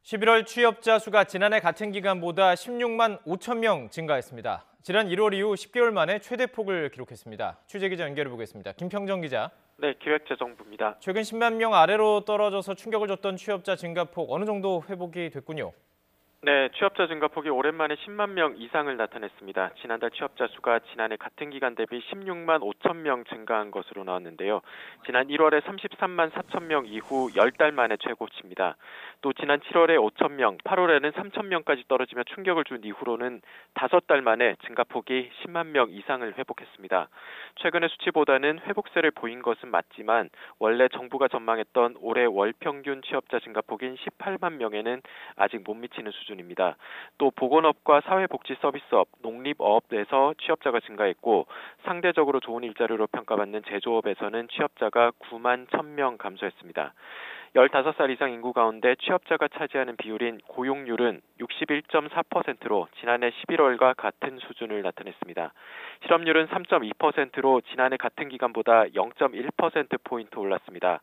11월 취업자 수가 지난해 같은 기간보다 16만 5천 명 증가했습니다. 지난 1월 이후 10개월 만에 최대폭을 기록했습니다. 취재기자 연결해 보겠습니다. 김평정 기자. 네, 기획재정부입니다. 최근 10만 명 아래로 떨어져서 충격을 줬던 취업자 증가폭 어느 정도 회복이 됐군요. 네, 취업자 증가폭이 오랜만에 10만 명 이상을 나타냈습니다. 지난달 취업자 수가 지난해 같은 기간 대비 16만 5천 명 증가한 것으로 나왔는데요. 지난 1월에 33만 4천 명 이후 10달 만에 최고치입니다. 또 지난 7월에 5천 명, 8월에는 3천 명까지 떨어지며 충격을 준 이후로는 5달 만에 증가폭이 10만 명 이상을 회복했습니다. 최근의 수치보다는 회복세를 보인 것은 맞지만 원래 정부가 전망했던 올해 월 평균 취업자 증가폭인 18만 명에는 아직 못 미치는 수준입니다. 또 보건업과 사회복지 서비스업, 농립업에서 취업자가 증가했고 상대적으로 좋은 일자리로 평가받는 제조업에서는 취업자가 9만 1,000명 감소했습니다. 15살 이상 인구 가운데 취업자가 차지하는 비율인 고용률은 61.4%로 지난해 11월과 같은 수준을 나타냈습니다. 실업률은 3.2%로 지난해 같은 기간보다 0.1%포인트 올랐습니다.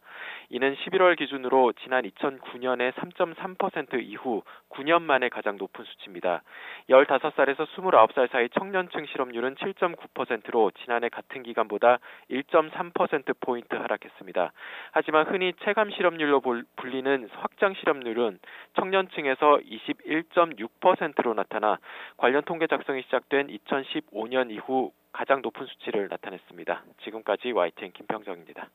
이는 11월 기준으로 지난 2009년의 3.3% 이후 9년 만에 가장 높은 수치입니다. 15살에서 29살 사이 청년층 실업률은 7.9%로 지난해 같은 기간보다 1.3%포인트 하락했습니다. 하지만 흔히 체감 실업률로 불리는 확장 실업률은 청년층에서 21.6%로 나타나 관련 통계 작성이 시작된 2015년 이후 가장 높은 수치를 나타냈습니다. 지금까지 YTN 김평정입니다.